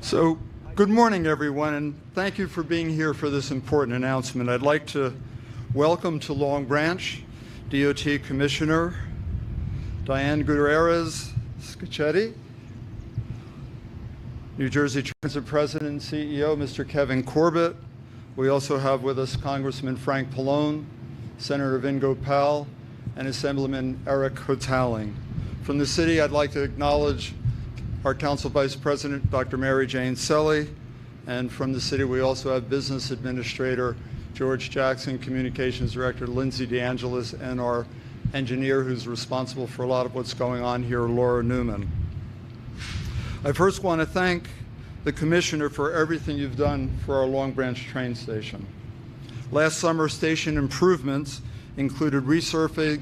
So, good morning, everyone, and thank you for being here for this important announcement. I'd like to welcome to Long Branch DOT Commissioner Diane Gutierrez-Scaccetti, New Jersey Transit President and CEO Mr. Kevin Corbett. We also have with us Congressman Frank Pallone, Senator Gopal, and Assemblyman Eric Hotaling. From the city, I'd like to acknowledge our Council Vice President, Dr. Mary Jane Selly, and from the city we also have Business Administrator George Jackson, Communications Director Lindsay DeAngelis, and our engineer who's responsible for a lot of what's going on here, Laura Newman. I first want to thank the Commissioner for everything you've done for our Long Branch train station. Last summer, station improvements included resurfacing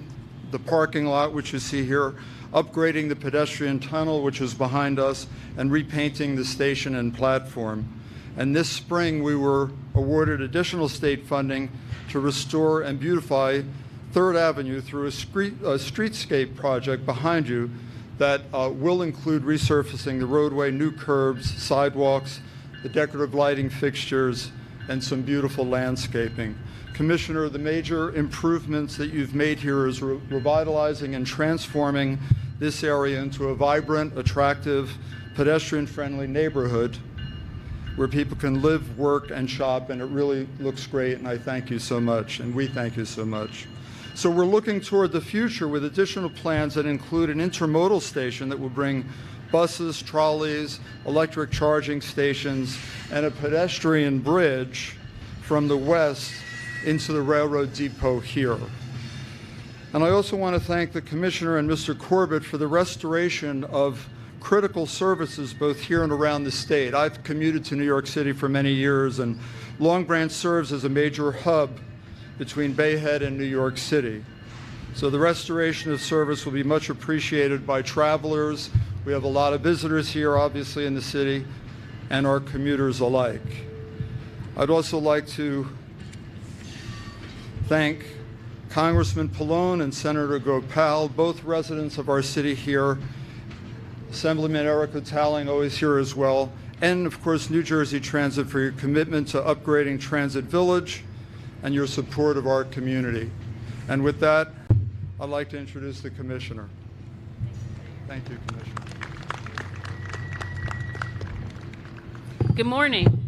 the parking lot, which you see here, upgrading the pedestrian tunnel, which is behind us, and repainting the station and platform. And this spring, we were awarded additional state funding to restore and beautify 3rd Avenue through a streetscape project behind you that will include resurfacing the roadway, new curbs, sidewalks, the decorative lighting fixtures, and some beautiful landscaping. Commissioner, the major improvements that you've made here is revitalizing and transforming this area into a vibrant, attractive, pedestrian-friendly neighborhood where people can live, work, and shop, and it really looks great, and I thank you so much, and we thank you so much. So we're looking toward the future with additional plans that include an intermodal station that will bring buses, trolleys, electric charging stations, and a pedestrian bridge from the west into the railroad depot here. And I also want to thank the Commissioner and Mr. Corbett for the restoration of critical services both here and around the state. I've commuted to New York City for many years, and Long Branch serves as a major hub between Bay Head and New York City. So the restoration of service will be much appreciated by travelers. We have a lot of visitors here, obviously, in the city, and our commuters alike. I'd also like to thank Congressman Pallone and Senator Gopal, both residents of our city here, Assemblyman Eric Hotaling, always here as well, and of course New Jersey Transit for your commitment to upgrading Transit Village and your support of our community. And with that, I'd like to introduce the Commissioner. Thank you, Commissioner. Good morning.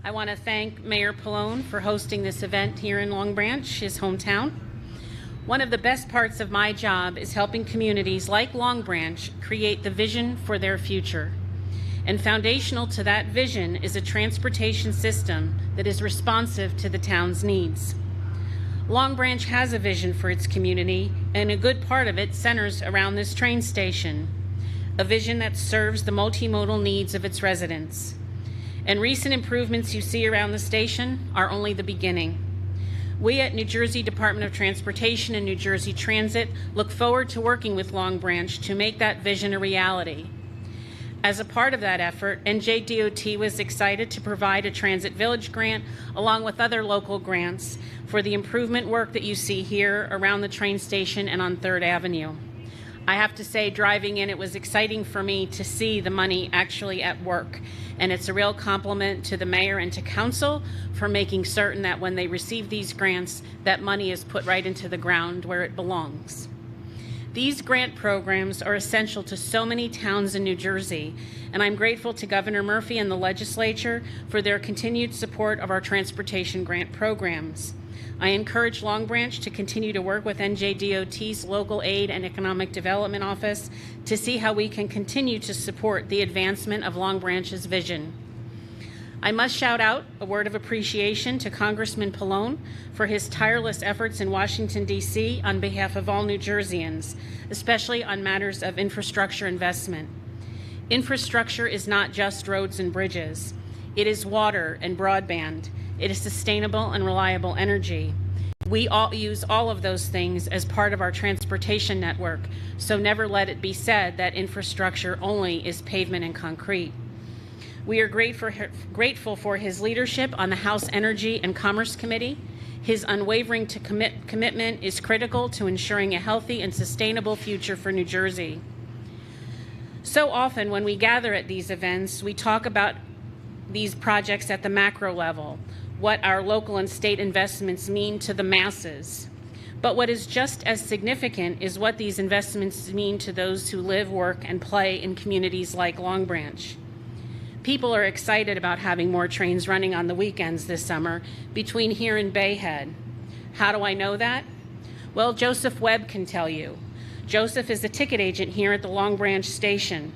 I want to thank Mayor Pallone for hosting this event here in Long Branch, his hometown. One of the best parts of my job is helping communities like Long Branch create the vision for their future. And foundational to that vision is a transportation system that is responsive to the town's needs. Long Branch has a vision for its community, and a good part of it centers around this train station, a vision that serves the multimodal needs of its residents. And recent improvements you see around the station are only the beginning. We at New Jersey Department of Transportation and New Jersey Transit look forward to working with Long Branch to make that vision a reality. As a part of that effort, NJDOT was excited to provide a Transit Village grant along with other local grants for the improvement work that you see here around the train station and on 3rd Avenue. I have to say, driving in, it was exciting for me to see the money actually at work. And it's a real compliment to the mayor and to council for making certain that when they receive these grants, that money is put right into the ground where it belongs. These grant programs are essential to so many towns in New Jersey, and I'm grateful to Governor Murphy and the legislature for their continued support of our transportation grant programs. I encourage Long Branch to continue to work with NJDOT's Local Aid and Economic Development Office to see how we can continue to support the advancement of Long Branch's vision. I must shout out a word of appreciation to Congressman Pallone for his tireless efforts in Washington, D.C. on behalf of all New Jerseyans, especially on matters of infrastructure investment. Infrastructure is not just roads and bridges. It is water and broadband. It is sustainable and reliable energy. We all use all of those things as part of our transportation network, so never let it be said that infrastructure only is pavement and concrete. We are grateful for his leadership on the House Energy and Commerce Committee. His unwavering commitment is critical to ensuring a healthy and sustainable future for New Jersey. So often when we gather at these events, we talk about these projects at the macro level, what our local and state investments mean to the masses. But what is just as significant is what these investments mean to those who live, work, and play in communities like Long Branch. People are excited about having more trains running on the weekends this summer between here and Bayhead. How do I know that? Well, Joseph Webb can tell you. Joseph is a ticket agent here at the Long Branch station.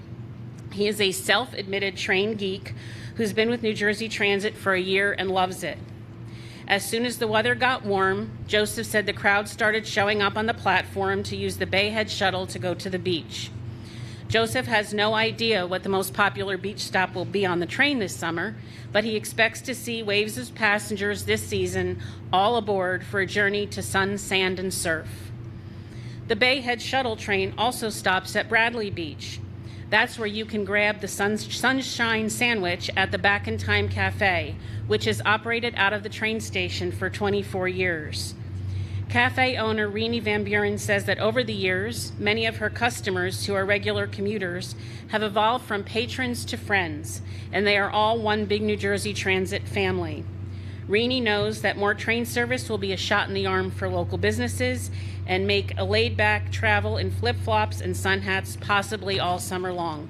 He is a self-admitted train geek who's been with New Jersey Transit for a year and loves it. As soon as the weather got warm, Joseph said the crowd started showing up on the platform to use the Bayhead shuttle to go to the beach. Joseph has no idea what the most popular beach stop will be on the train this summer, but he expects to see waves of passengers this season all aboard for a journey to sun, sand, and surf. The Bayhead shuttle train also stops at Bradley Beach. That's where you can grab the Sunshine Sandwich at the Back in Time Cafe, which has operated out of the train station for 24 years. Cafe owner Renee Van Buren says that over the years, many of her customers who are regular commuters have evolved from patrons to friends, and they are all one big New Jersey Transit family. Renee knows that more train service will be a shot in the arm for local businesses and make a laid-back travel in flip-flops and sun hats possibly all summer long.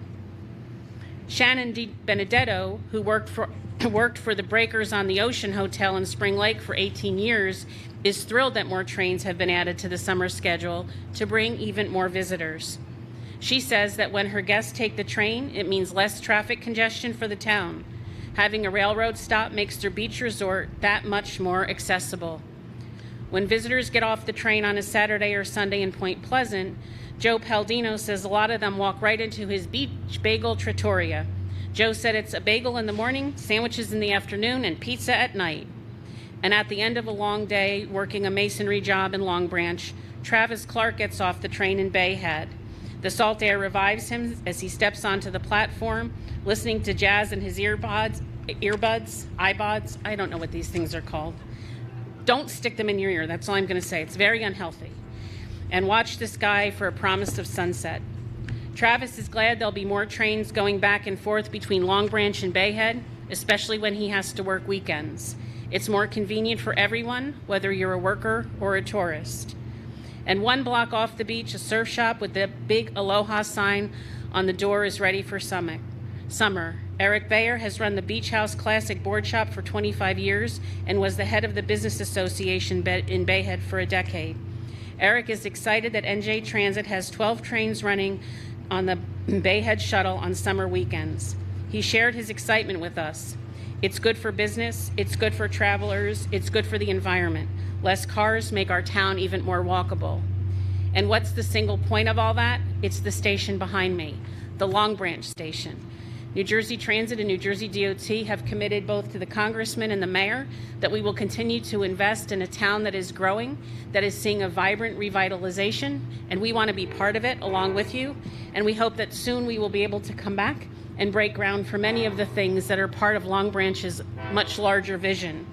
Shannon Benedetto, who worked for the Breakers on the Ocean Hotel in Spring Lake for 18 years, is thrilled that more trains have been added to the summer schedule to bring even more visitors. She says that when her guests take the train, it means less traffic congestion for the town. Having a railroad stop makes their beach resort that much more accessible. When visitors get off the train on a Saturday or Sunday in Point Pleasant, Joe Paldino says a lot of them walk right into his beach bagel trattoria. Joe said it's a bagel in the morning, sandwiches in the afternoon, and pizza at night. And at the end of a long day working a masonry job in Long Branch, Travis Clark gets off the train in Bayhead. The salt air revives him as he steps onto the platform, listening to jazz in his iPods, I don't know what these things are called. Don't stick them in your ear, that's all I'm going to say. It's very unhealthy. And watch the sky for a promise of sunset. Travis is glad there'll be more trains going back and forth between Long Branch and Bayhead, especially when he has to work weekends. It's more convenient for everyone, whether you're a worker or a tourist. And 1 block off the beach, a surf shop with the big Aloha sign on the door is ready for summer. Eric Bayer has run the Beach House Classic board shop for 25 years and was the head of the Business Association in Bayhead for a decade. Eric is excited that NJ Transit has 12 trains running on the Bayhead shuttle on summer weekends. He shared his excitement with us. It's good for business, it's good for travelers, it's good for the environment. Less cars make our town even more walkable. And what's the single point of all that? It's the station behind me, the Long Branch station. New Jersey Transit and New Jersey DOT have committed both to the Congressman and the Mayor that we will continue to invest in a town that is growing, that is seeing a vibrant revitalization, and we want to be part of it along with you. And we hope that soon we will be able to come back and break ground for many of the things that are part of Long Branch's much larger vision.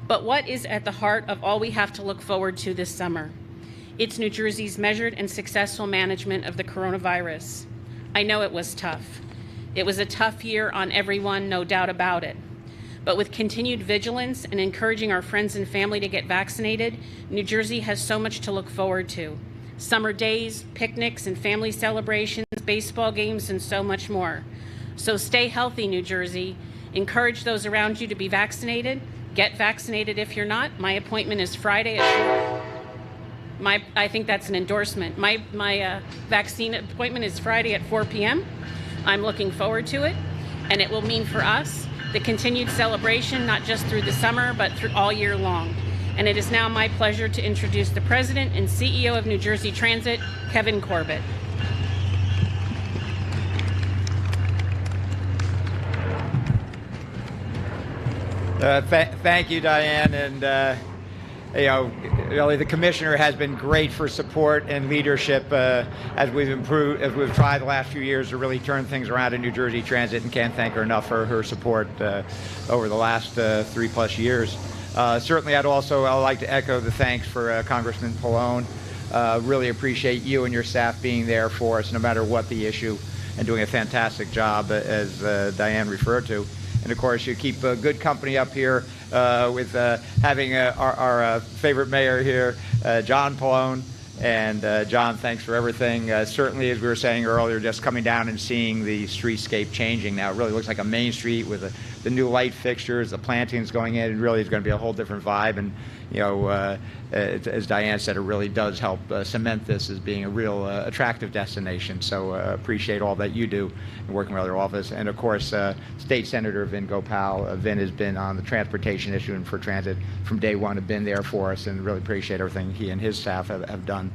But what is at the heart of all we have to look forward to this summer? It's New Jersey's measured and successful management of the coronavirus. I know it was tough. It was a tough year on everyone, no doubt about it. But with continued vigilance and encouraging our friends and family to get vaccinated, New Jersey has so much to look forward to. Summer days, picnics and family celebrations, baseball games, and so much more. So stay healthy, New Jersey. Encourage those around you to be vaccinated. Get vaccinated if you're not. My appointment is Friday at I think that's an endorsement. My vaccine appointment is Friday at 4 p.m. I'm looking forward to it, and it will mean for us the continued celebration, not just through the summer, but through all year long. And it is now my pleasure to introduce the President and CEO of New Jersey Transit, Kevin Corbett. Thank you, Diane, and really the commissioner has been great for support and leadership as we've tried the last few years to really turn things around in New Jersey Transit, and can't thank her enough for her support over the last 3+ years. Certainly, I'd like to echo the thanks for Congressman Pallone. Really appreciate you and your staff being there for us, no matter what the issue. and doing a fantastic job, as Diane referred to. And of course, you keep good company up here with having our favorite mayor here, John Pallone. And John, thanks for everything. Certainly, as we were saying earlier, just coming down and seeing the streetscape changing now. It really looks like a main street with the new light fixtures, the plantings going in. It really is going to be a whole different vibe. And, you know, as Diane said, it really does help cement this as being a real attractive destination. So appreciate all that you do in working with your office. And, of course, State Senator Vin Gopal. Vin has been on the transportation issue and for transit from day one, have been there for us, and really appreciate everything he and his staff have done.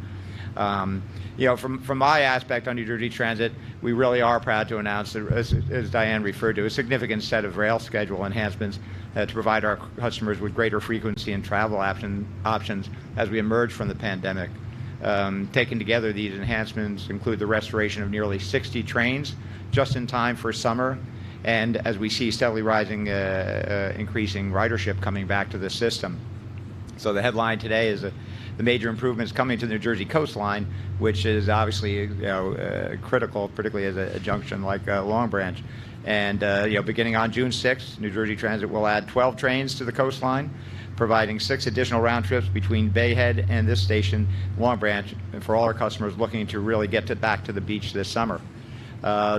You know, from my aspect on New Jersey Transit, we really are proud to announce, as Diane referred to, a significant set of rail schedule enhancements to provide our customers with greater frequency and travel options as we emerge from the pandemic. Taken together, these enhancements include the restoration of nearly 60 trains just in time for summer, and as we see steadily rising, increasing ridership coming back to the system. So the headline today is the major improvements coming to the New Jersey coastline, which is obviously critical, particularly as a junction like Long Branch. And beginning on June 6th, New Jersey Transit will add 12 trains to the coastline, providing 6 additional round trips between Bayhead and this station, Long Branch, for all our customers looking to really get back to the beach this summer.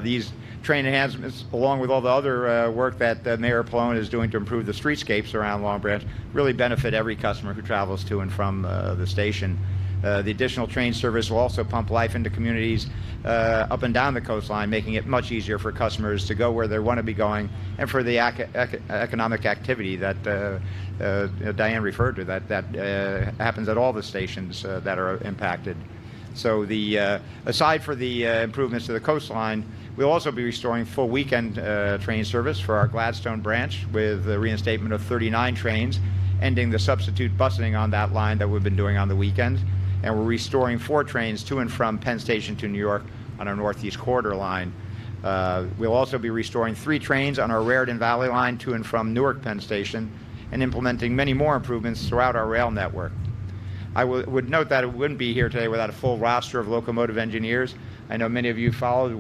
These train enhancements, along with all the other work that Mayor Pallone is doing to improve the streetscapes around Long Branch, really benefit every customer who travels to and from the station. The additional train service will also pump life into communities up and down the coastline, making it much easier for customers to go where they want to be going, and for the economic activity that Diane referred to, that happens at all the stations that are impacted. So aside for the improvements to the coastline, we'll also be restoring full weekend train service for our Gladstone Branch with the reinstatement of 39 trains, ending the substitute busing on that line that we've been doing on the weekends. And we're restoring 4 trains to and from Penn Station to New York on our Northeast Corridor line. We'll also be restoring 3 trains on our Raritan Valley line to and from Newark Penn Station, and implementing many more improvements throughout our rail network. I would note that it wouldn't be here today without a full roster of locomotive engineers. I know many of you followed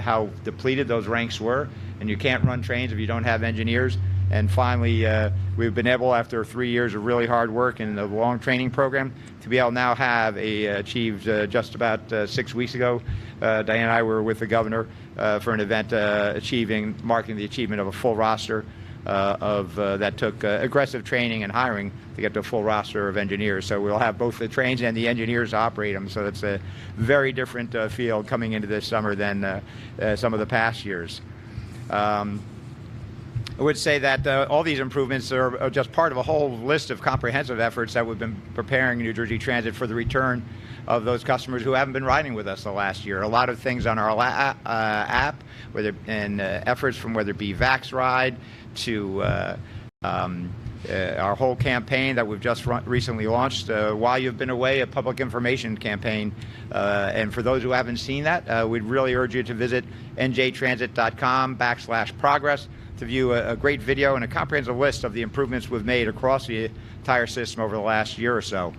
how depleted those ranks were, and you can't run trains if you don't have engineers. And finally, we've been able, after 3 years of really hard work and a long training program, to be able now have achieved just about 6 weeks ago. Diane and I were with the governor for an event marking the achievement of a full roster that took aggressive training and hiring to get to a full roster of engineers. So we'll have both the trains and the engineers to operate them. So it's a very different field coming into this summer than some of the past years. I would say that all these improvements are just part of a whole list of comprehensive efforts that we've been preparing New Jersey Transit for the return of those customers who haven't been riding with us the last year. A lot of things on our app, and efforts from whether it be Vax Ride to our whole campaign that we've just recently launched, While You've Been Away, a public information campaign. And for those who haven't seen that, we'd really urge you to visit njtransit.com/progress to view a great video and a comprehensive list of the improvements we've made across the entire system over the last year or so.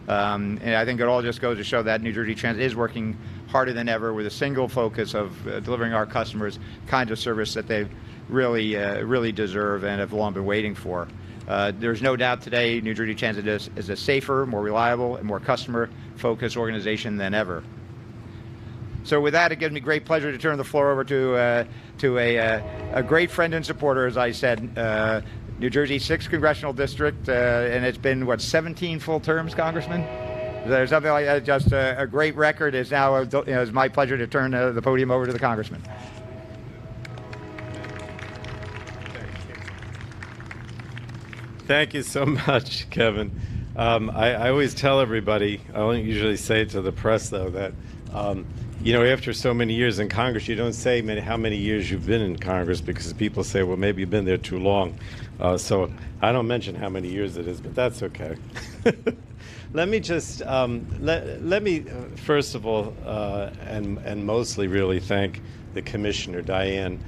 And I think it all just goes to show that New Jersey Transit is working harder than ever with a single focus of delivering our customers kinds of service that they really deserve and have long been waiting for. There's no doubt today New Jersey Transit is a safer, more reliable, and more customer-focused organization than ever. So with that, it gives me great pleasure to turn the floor over to a great friend and supporter, as I said, New Jersey's 6th Congressional District, and it's been, 17 full terms, Congressman? There's something like that, just a great record. It's now, it's my pleasure to turn the podium over to the Congressman. Thank you so much, Kevin. I always tell everybody, I don't usually say it to the press, though, that after so many years in Congress, you don't say how many years you've been in Congress, because people say, well, maybe you've been there too long. So I don't mention how many years it is, but that's okay. Let me just, let me first of all, and mostly really thank the Commissioner, Diane.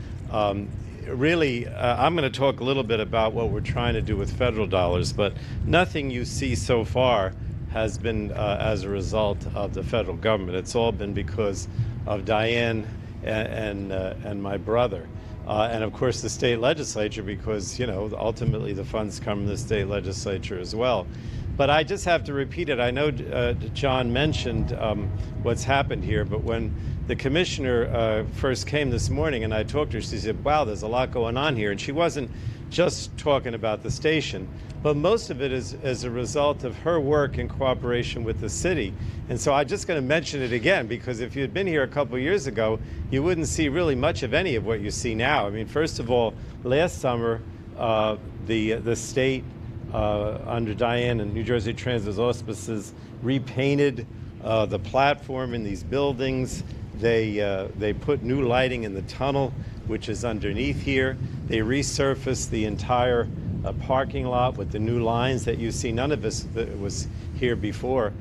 Really, I'm going to talk a little bit about what we're trying to do with federal dollars, but nothing you see so far has been as a result of the federal government. It's all been because of Diane and my brother. And of course the state legislature, because, you know, ultimately the funds come from the state legislature as well. But I just have to repeat it. I know John mentioned what's happened here, but when the commissioner first came this morning and I talked to her, she said, wow, there's a lot going on here. And she wasn't just talking about the station, but most of it is as a result of her work in cooperation with the city. And so I'm just going to mention it again, because if you had been here a couple of years ago, you wouldn't see really much of any of what you see now. I mean, first of all, last summer, the state, under Diane and New Jersey Transit's auspices, repainted the platform in these buildings. They put new lighting in the tunnel, which is underneath here. They resurfaced the entire parking lot with the new lines that you see. None of this was here before.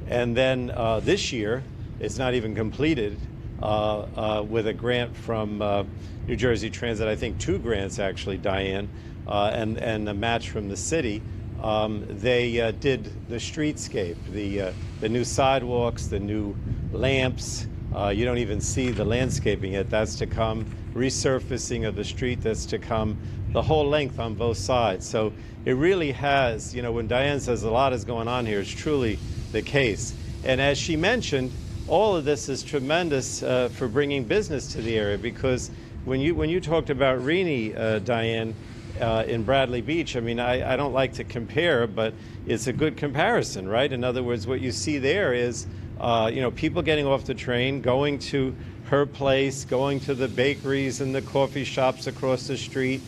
And then this year, it's not even completed, with a grant from New Jersey Transit, I think 2 grants actually, Diane, and a match from the city. They did the streetscape, the new sidewalks, the new lamps. You don't even see the landscaping yet. That's to come. Resurfacing of the street, that's to come. The whole length on both sides. So it really has, you know, when Diane says a lot is going on here, it's truly the case. And as she mentioned, all of this is tremendous for bringing business to the area, because when you talked about Rini, Diane, in Bradley Beach, I mean, I don't like to compare, but it's a good comparison, right? In other words, what you see there is, you know, people getting off the train, going to her place, going to the bakeries and the coffee shops across the street,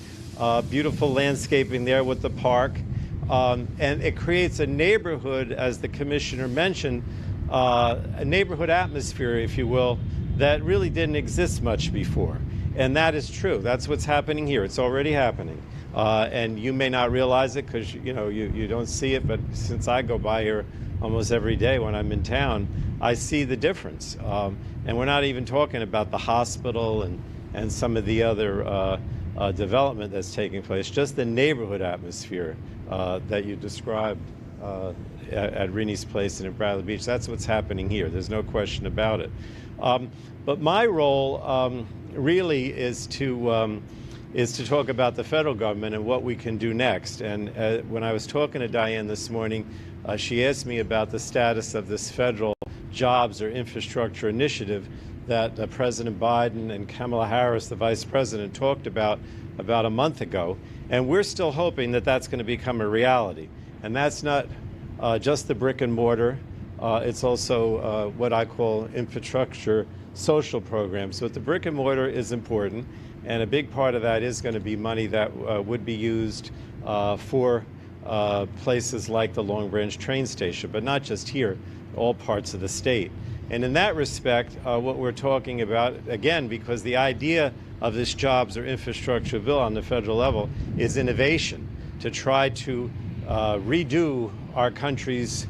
beautiful landscaping there with the park. And it creates a neighborhood, as the commissioner mentioned, a neighborhood atmosphere, if you will, that really didn't exist much before. And that is true. That's what's happening here. It's already happening. And you may not realize it because, you know, you don't see it, but since I go by here almost every day when I'm in town, I see the difference. And we're not even talking about the hospital and some of the other development that's taking place, just the neighborhood atmosphere that you described at Rini's place and at Bradley Beach. That's what's happening here. There's no question about it. But my role really is to talk about the federal government and what we can do next. And when I was talking to Diane this morning, she asked me about the status of this federal jobs or infrastructure initiative that President Biden and Kamala Harris, the vice president, talked about a month ago. And we're still hoping that that's going to become a reality. And that's not just the brick and mortar. It's also what I call infrastructure social programs. So the brick and mortar is important. And a big part of that is going to be money that would be used for places like the Long Branch train station, but not just here, all parts of the state. And in that respect, what we're talking about, again, because the idea of this jobs or infrastructure bill on the federal level is innovation, to try to redo our country's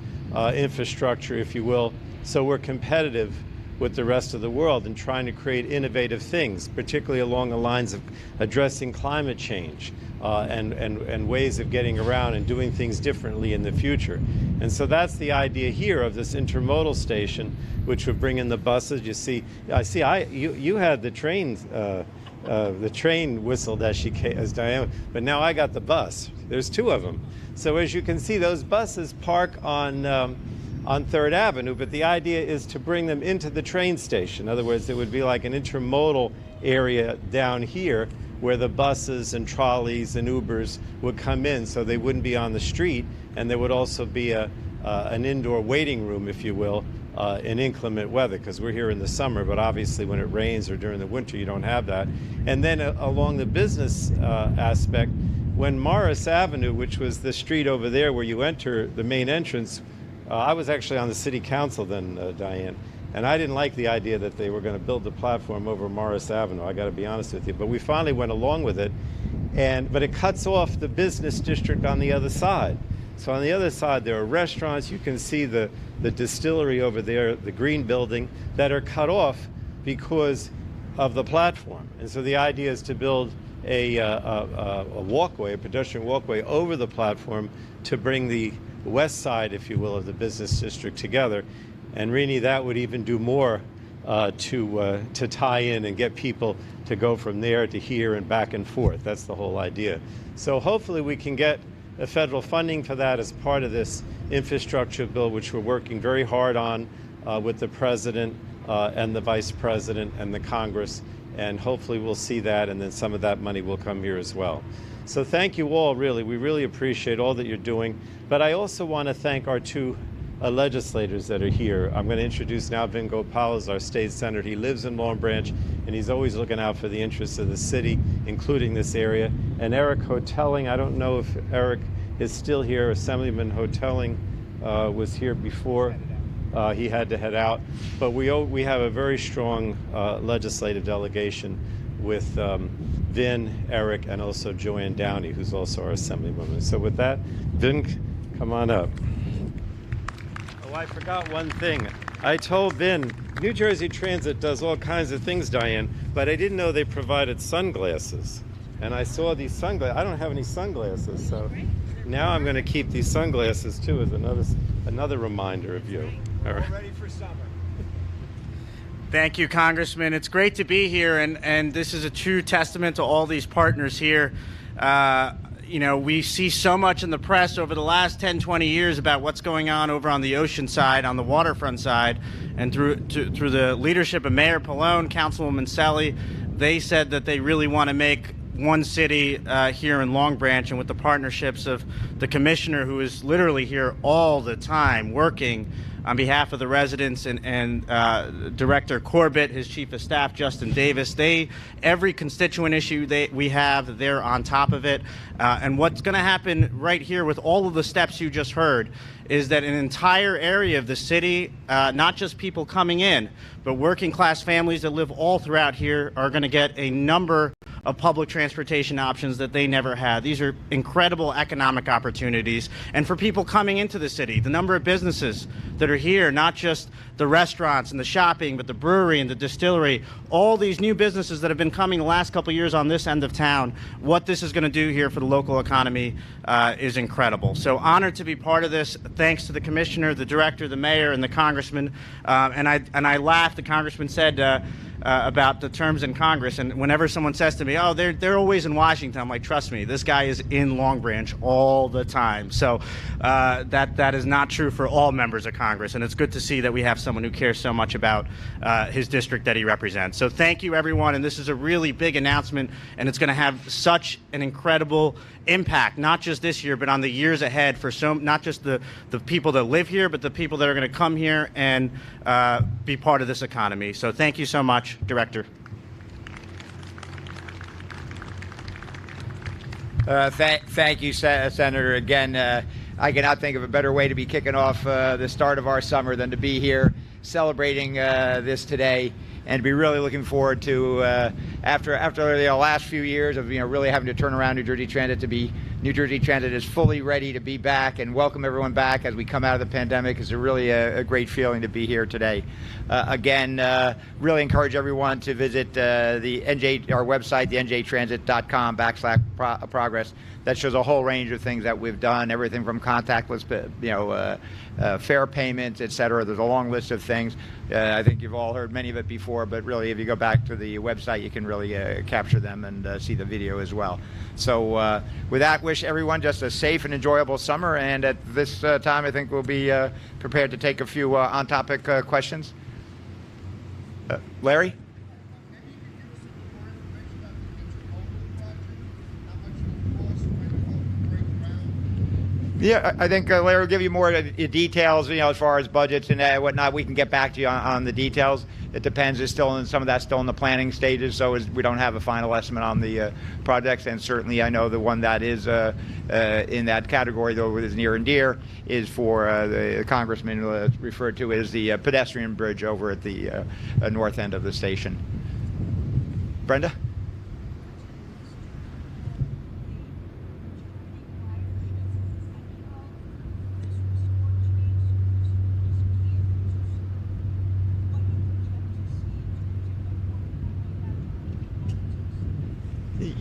infrastructure, if you will, so we're competitive with the rest of the world and trying to create innovative things, particularly along the lines of addressing climate change and ways of getting around and doing things differently in the future. And so that's the idea here of this intermodal station, which would bring in the buses. You see, you had the train whistled as Diane, but now I got the bus. There's 2 of them. So as you can see, those buses park on 3rd Avenue, but the idea is to bring them into the train station. In other words, it would be like an intermodal area down here where the buses and trolleys and Ubers would come in, so they wouldn't be on the street, and there would also be an indoor waiting room, if you will, in inclement weather, because we're here in the summer, but obviously when it rains or during the winter you don't have that. And then along the business aspect, when Morris Avenue, which was the street over there where you enter the main entrance, I was actually on the city council then, Diane, and I didn't like the idea that they were going to build the platform over Morris Avenue, I got to be honest with you, but we finally went along with it, but it cuts off the business district on the other side. So on the other side there are restaurants, you can see the distillery over there, the green building, that are cut off because of the platform. And so the idea is to build a walkway, a pedestrian walkway over the platform to bring the west side, if you will, of the business district together. And Rini, that would even do more to tie in and get people to go from there to here and back and forth. That's the whole idea. So hopefully we can get federal funding for that as part of this infrastructure bill, which we're working very hard on with the president and the vice president and the Congress. And hopefully we'll see that, and then some of that money will come here as well. So thank you all, really. We really appreciate all that you're doing. But I also want to thank our two legislators that are here. I'm going to introduce now Vin Gopal as our state senator. He lives in Long Branch, and he's always looking out for the interests of the city, including this area. And Eric Hotelling, I don't know if Eric is still here. Assemblyman Hotelling was here before. He had to head out. But we have a very strong legislative delegation with Vin, Eric, and also Joanne Downey, who's also our assemblywoman. So with that, Vin, come on up. Oh, I forgot one thing. I told Vin, New Jersey Transit does all kinds of things, Diane, but I didn't know they provided sunglasses. And I saw these sunglasses. I don't have any sunglasses, so now I'm going to keep these sunglasses too as another reminder of you. All right. Ready for summer. Thank you, Congressman. It's great to be here, and this is a true testament to all these partners here. You know, we see so much in the press over the last 10, 20 years about what's going on over on the ocean side, on the waterfront side, and through the leadership of Mayor Pallone, Councilwoman Selly, they said that they really want to make one city here in Long Branch, and with the partnerships of the commissioner, who is literally here all the time working on behalf of the residents, and Director Corbett, his chief of staff, Justin Davis. Every constituent issue we have, they're on top of it. And what's going to happen right here with all of the steps you just heard is that an entire area of the city, not just people coming in, but working class families that live all throughout here, are going to get a number of public transportation options that they never had. These are incredible economic opportunities. And for people coming into the city, the number of businesses that are here, not just the restaurants and the shopping, but the brewery and the distillery, all these new businesses that have been coming the last couple of years on this end of town, what this is going to do here for the local economy is incredible. So honored to be part of this. Thanks to the commissioner, the director, the mayor, and the congressman. And I laughed. The congressman said about the terms in Congress, and whenever someone says to me, oh, they're always in Washington, I'm like, trust me, this guy is in Long Branch all the time. So that is not true for all members of Congress, and it's good to see that we have someone who cares so much about his district that he represents. So thank you, everyone, and this is a really big announcement, and it's going to have such an incredible impact, not just this year, but on the years ahead for not just the people that live here, but the people that are going to come here and be part of this economy. So thank you so much, Director. Thank you, Senator. Again, I cannot think of a better way to be kicking off the start of our summer than to be here celebrating this today, and to be really looking forward to after the last few years of really having to turn around New Jersey Transit, to be New Jersey Transit is fully ready to be back and welcome everyone back as we come out of the pandemic. It's really a great feeling to be here today. Again, really encourage everyone to visit our website, the njtransit.com/progress. That shows a whole range of things that we've done, everything from contactless, fare payments, et cetera. There's a long list of things. I think you've all heard many of it before, but really, if you go back to the website, you can really capture them and see the video as well. So with that, wish everyone just a safe and enjoyable summer. And at this time, I think we'll be prepared to take a few on-topic questions. Larry? Yeah, I think Larry will give you more details, as far as budgets and whatnot. We can get back to you on the details. It depends. Some of that's still in the planning stages, so we don't have a final estimate on the projects. And certainly, I know the one that is in that category, though, is near and dear, is for the Congressman referred to as the pedestrian bridge over at the north end of the station. Brenda?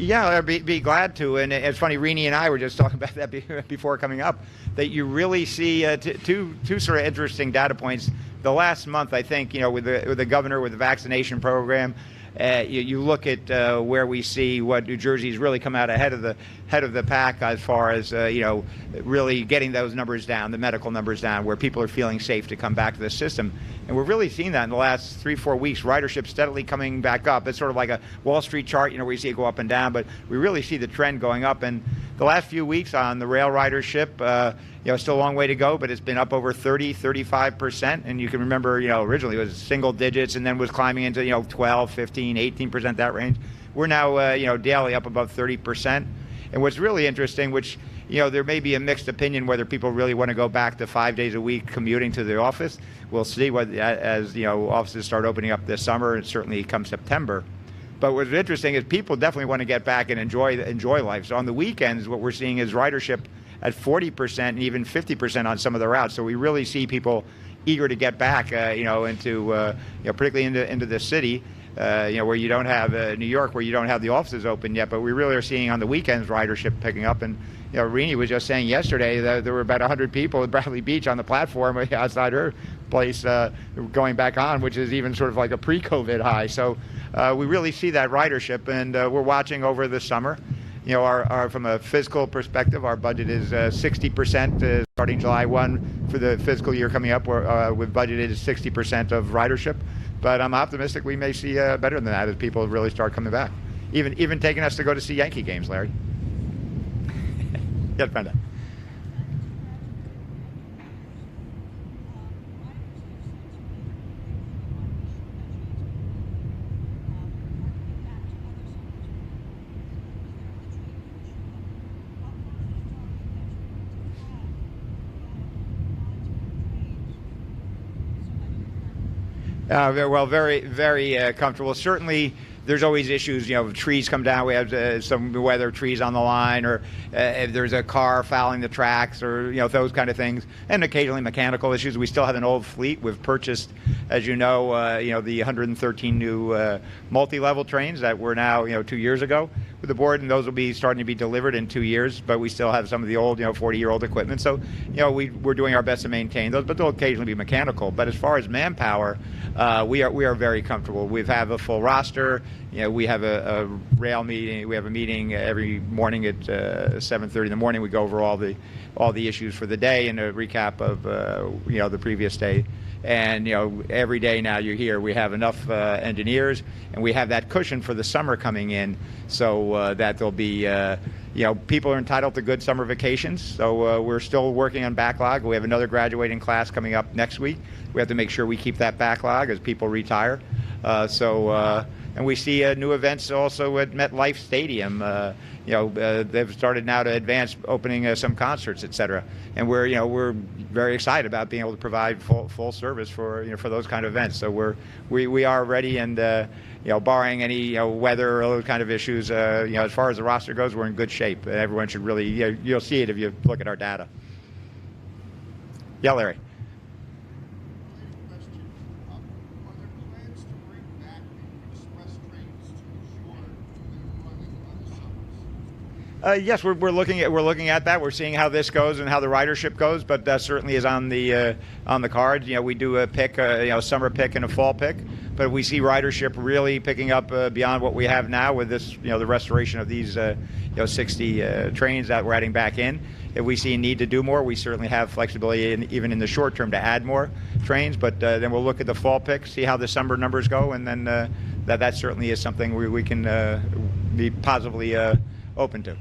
Yeah, I'd be glad to. And it's funny, Rini and I were just talking about that before coming up, that you really see two sort of interesting data points. The last month, I think, with the governor, with the vaccination program, you look at where we see what New Jersey's really come out ahead of the pack as far as really getting those numbers down, the medical numbers down, where people are feeling safe to come back to the system. And we're really seeing that in the last 3-4 weeks. Ridership steadily coming back up. It's sort of like a Wall Street chart, where you see it go up and down, but we really see the trend going up. And the last few weeks on the rail ridership, still a long way to go, but it's been up over 35%. And you can remember, originally it was single digits and then was climbing into, 12, 15, 18%, that range. We're now, daily up above 30%. And what's really interesting, which, there may be a mixed opinion whether people really want to go back to 5 days a week commuting to the office. We'll see as, offices start opening up this summer, and certainly come September. But what's interesting is people definitely want to get back and enjoy life. So on the weekends, what we're seeing is ridership at 40% and even 50% on some of the routes. So we really see people eager to get back, into, particularly into the city, where you don't have New York, where you don't have the offices open yet. But we really are seeing on the weekends ridership picking up. And Rini was just saying yesterday that there were about 100 people at Bradley Beach on the platform outside her place going back on, which is even sort of like a pre-COVID high. So we really see that ridership, and we're watching over the summer. Our from a fiscal perspective, our budget is 60% starting July 1 for the fiscal year coming up. We've budgeted 60% of ridership, but I'm optimistic we may see better than that as people really start coming back. Even taking us to go to see Yankee games, Larry. Yes, Brenda. Very, very comfortable. Certainly, there's always issues. Trees come down. We have some weather, trees on the line, or if there's a car fouling the tracks, or those kind of things, and occasionally mechanical issues. We still have an old fleet. We've purchased, as the 113 new multi-level trains that were now 2 years ago with the board, and those will be starting to be delivered in 2 years. But we still have some of the old 40-year-old equipment. So we're doing our best to maintain those, but they'll occasionally be mechanical. But as far as manpower, we are very comfortable. We have a full roster. We have a rail meeting. We have a meeting every morning at 7:30 in the morning. We go over all the issues for the day and a recap of the previous day. And every day now you hear we have enough engineers, and we have that cushion for the summer coming in, so that there'll be people are entitled to good summer vacations. So we're still working on backlog. We have another graduating class coming up next week. We have to make sure we keep that backlog as people retire. And we see new events also at MetLife Stadium. They've started now to advance opening some concerts, et cetera. And we're very excited about being able to provide full service for those kind of events. So we are ready, and barring any weather or those kind of issues, as far as the roster goes, we're in good shape. Everyone should really you'll see it if you look at our data. Yeah, Larry. Yes, we're looking at that. We're seeing how this goes and how the ridership goes, but that certainly is on the cards. We do a pick, summer pick and a fall pick, but we see ridership really picking up beyond what we have now with this, the restoration of these 60 trains that we're adding back in. If we see a need to do more, we certainly have flexibility even in the short term to add more trains. But then we'll look at the fall pick, see how the summer numbers go, and then that certainly is something we can be positively open to.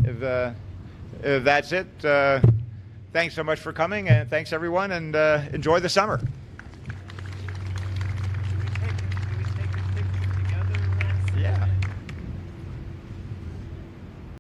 If that's it, thanks so much for coming, and thanks everyone, and enjoy the summer.